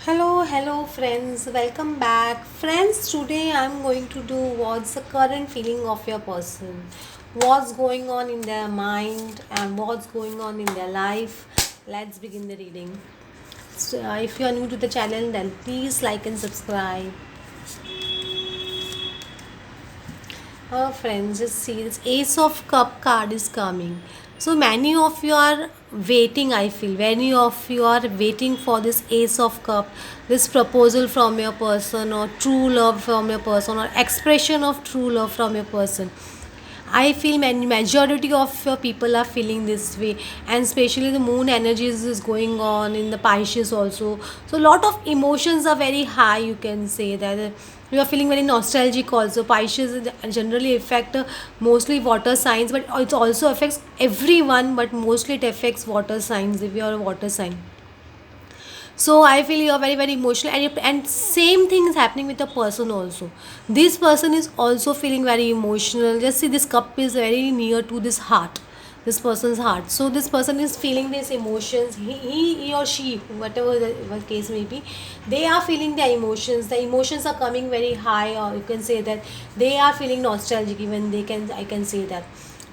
Hello, friends. Welcome back. Friends, today I'm going to do what's the current feeling of your person, what's going on in their mind, and what's going on in their life. Let's begin the reading. So, if you are new to the channel, then please like and subscribe. Friends, just see this Ace of Cup card is coming. So many of you are waiting, I feel. Many of you are waiting for this Ace of Cup, this proposal from your person, or true love from your person, or expression of true love from your person. I feel many majority of your people are feeling this way, and especially the moon energies is going on in the Pisces also. So a lot of emotions are very high. You can say that you are feeling very nostalgic also. Pisces generally affect mostly water signs, but it also affects everyone. But mostly it affects water signs if you are a water sign. So I feel you are very very emotional, and same thing is happening with the person also. This person is also feeling very emotional. Just see, this cup is very near to this heart, this person's heart. So this person is feeling these emotions. He or she, whatever the case may be, they are feeling the emotions. The emotions are coming very high, or you can say that they are feeling nostalgic. Even they can, I can say that.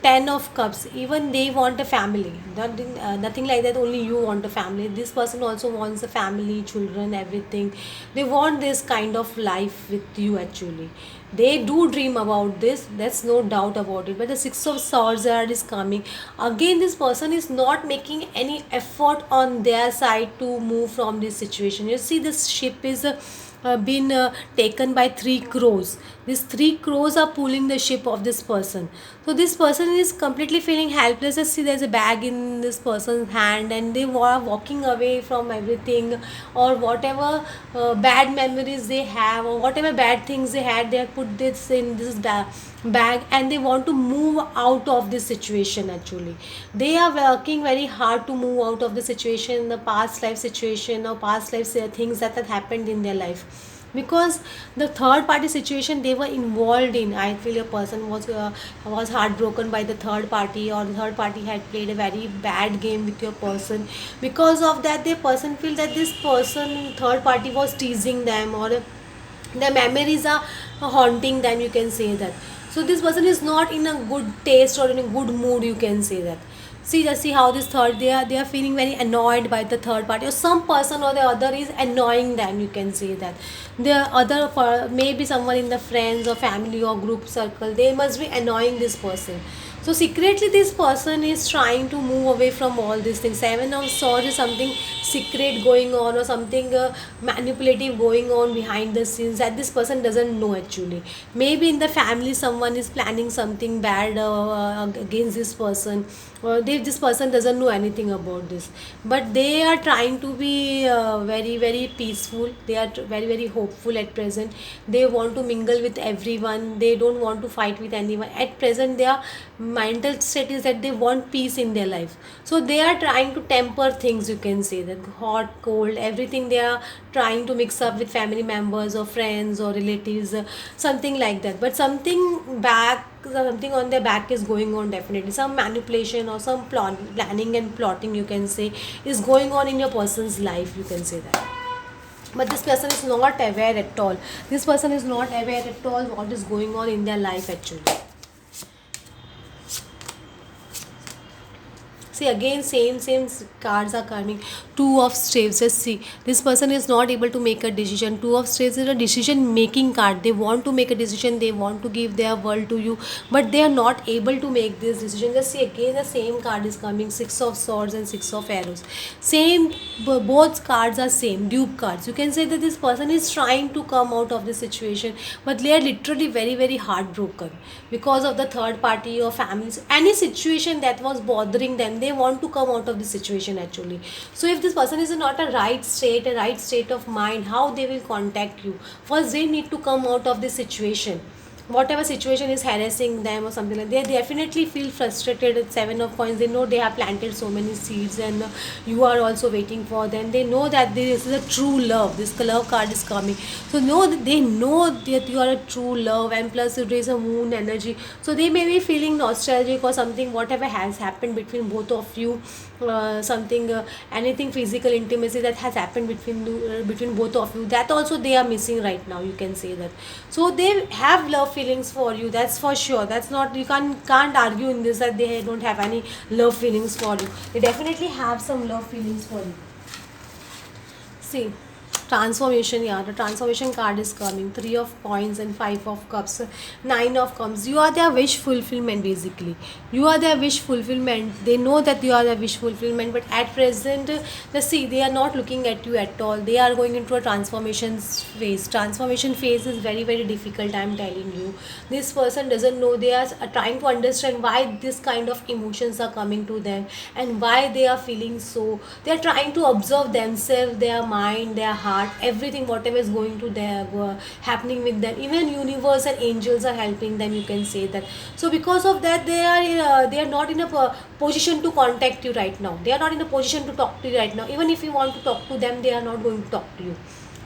Ten of Cups, even they want a family. Nothing like that, only you want a family. This person also wants a family, children, everything. They want this kind of life with you actually. They do dream about this, that's no doubt about it. But the Six of Swords that is coming. Again, this person is not making any effort on their side to move from this situation. You see, this ship is been taken by three crows. These three crows are pulling the ship of this person. So this person is completely feeling helpless. Just see, there's a bag in this person's hand, and they are walking away from everything, or whatever bad memories they have, or whatever bad things they had. They have put this in this bag, and they want to move out of this situation actually. They are working very hard to move out of the situation, the past life situation, or past life things that had happened in their life, because the third party situation they were involved in. I feel a person was heartbroken by the third party, or the third party had played a very bad game with your person. Because of that, the person feel that this person, third party, was teasing them, or the memories are haunting them, you can say that. So this person is not in a good taste or in a good mood, you can say that. See, just see how this third, they are feeling very annoyed by the third party, or some person or the other is annoying them, you can say that. The other, maybe someone in the friends or family or group circle, they must be annoying this person. So secretly this person is trying to move away from all these things. Seven of Swords is something secret going on, or something manipulative going on behind the scenes that this person doesn't know actually. Maybe in the family someone is planning something bad against this person, or this person doesn't know anything about this. But they are trying to be very very peaceful. They are very very hopeful at present. They want to mingle with everyone. They don't want to fight with anyone at present. Their mental state is that they want peace in their life. So they are trying to temper things, you can say that. Hot, cold, everything they are trying to mix up with family members or friends or relatives, something like that. But something on their back is going on, definitely some manipulation or some planning and plotting, you can say, is going on in your person's life, you can say that. But this person is not aware at all. This person is not aware at all what is going on in their life actually. See, again, same cards are coming. Two of staves. Just see, this person is not able to make a decision. Two of staves is a decision making card. They want to make a decision. They want to give their world to you, but they are not able to make this decision. Just see, again the same card is coming. Six of swords and six of arrows. Same, both cards are same. Dupe cards. You can say that this person is trying to come out of this situation, but they are literally very very heartbroken because of the third party or families, any situation that was bothering them. They want to come out of the situation actually. So if this person is not a right state of mind, how they will contact you? First they need to come out of this situation. Whatever situation is harassing them or something like, they definitely feel frustrated. At seven of coins, they know they have planted so many seeds, and you are also waiting for them. They know that this is a true love. This love card is coming. So they know that you are a true love, and plus there is a moon energy. So they may be feeling nostalgic or something, whatever has happened between both of you. something, anything physical intimacy that has happened between both of you, that also they are missing right now, you can say that. So they have love feelings for you, that's for sure. That's not, you can't argue in this that they don't have any love feelings for you. They definitely have some love feelings for you. See, transformation, yeah, the transformation card is coming. Three of coins and five of cups, nine of cups. You are their wish fulfillment, basically. You are their wish fulfillment. They know that you are their wish fulfillment, but at present, the see, they are not looking at you at all. They are going into a transformation phase. Transformation phase is very, very difficult, I'm telling you. This person doesn't know, they are trying to understand why this kind of emotions are coming to them and why they are feeling so. They are trying to observe themselves, their mind, their heart, everything, whatever is going to their happening with them. Even universe and angels are helping them, you can say that. So because of that, they are not in a position to contact you right now. They are not in a position to talk to you right now. Even if you want to talk to them, they are not going to talk to you,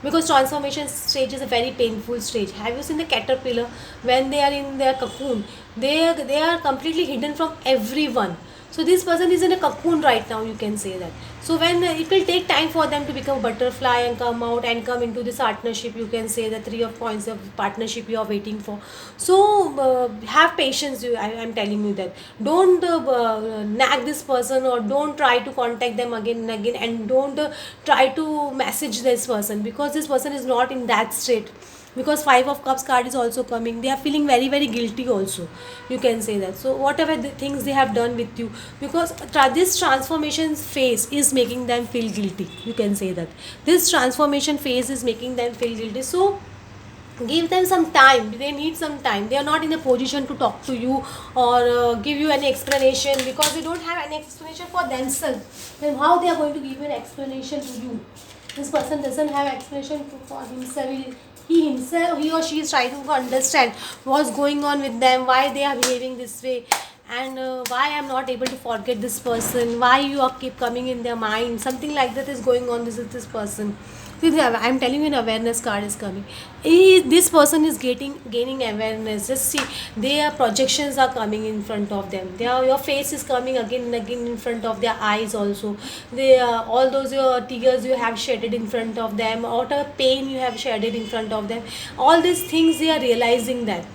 because transformation stage is a very painful stage. Have you seen the caterpillar when they are in their cocoon? They are completely hidden from everyone. So this person is in a cocoon right now, you can say that. So when it will take time for them to become butterfly and come out and come into this partnership, you can say the three of points of partnership you are waiting for. So have patience, I'm telling you that. Don't nag this person, or don't try to contact them again and again, and don't try to message this person, because this person is not in that state. Because five of cups card is also coming, they are feeling very, very guilty also, you can say that. So whatever the things they have done with you, because this transformation phase is making them feel guilty, you can say that. This transformation phase is making them feel guilty. So give them some time, they need some time. They are not in a position to talk to you or give you any explanation, because they don't have any explanation for themselves. Then how they are going to give you an explanation to you? This person doesn't have explanation for himself. He or she is trying to understand what's going on with them, why they are behaving this way, and why I'm not able to forget this person, why you are keep coming in their mind, something like that is going on. This person. See, I'm telling you, an awareness card is coming. This person is gaining awareness. Just see, their projections are coming in front of them. Your face is coming again and again in front of their eyes also. All those your tears you have shedded in front of them, or the pain you have shedded in front of them. All these things they are realizing that.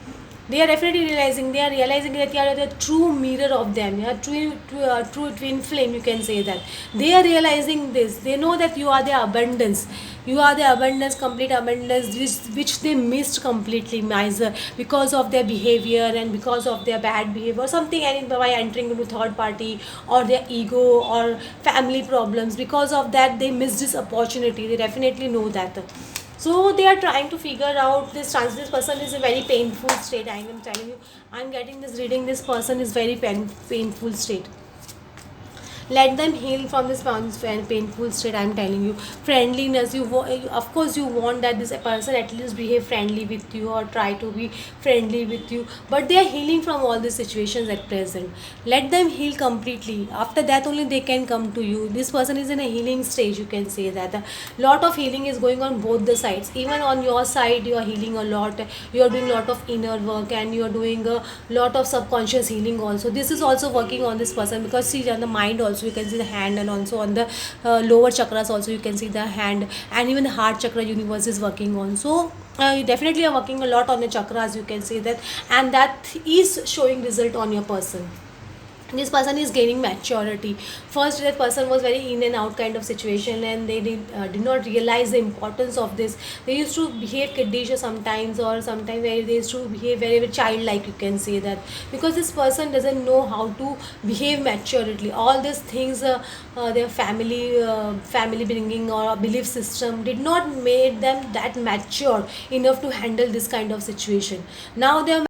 They are definitely realizing. They are realizing that you are the true mirror of them. You are true twin flame. You can say that. They are realizing this. They know that you are the abundance. You are the abundance, complete abundance, which they missed completely, miser, because of their behavior and because of their bad behavior or something, and by entering into third party or their ego or family problems. Because of that, they missed this opportunity. They definitely know that. So they are trying to figure out this person is a very painful state. I am telling you, I'm getting this reading. This person is very painful state. Let them heal from this painful state, I'm telling you. Friendliness, of course you want that this person at least behave friendly with you or try to be friendly with you, but they are healing from all these situations at present. Let them heal completely. After that only they can come to you. This person is in a healing stage, you can say that. A lot of healing is going on both the sides. Even on your side you are healing a lot. You are doing a lot of inner work, and you are doing a lot of subconscious healing also. This is also working on this person, because see, on the mind also you can see the hand, and also on the lower chakras also you can see the hand, and even the heart chakra universe is working on. So you definitely are working a lot on the chakras, you can say that, and that is showing result on your person. This person is gaining maturity. First, that person was very in and out kind of situation, and they did not realize the importance of this. They used to behave kiddish sometimes, or sometimes they used to behave very, very childlike, you can say that, because this person doesn't know how to behave maturely. All these things, their family bringing or belief system did not made them that mature enough to handle this kind of situation. Now they are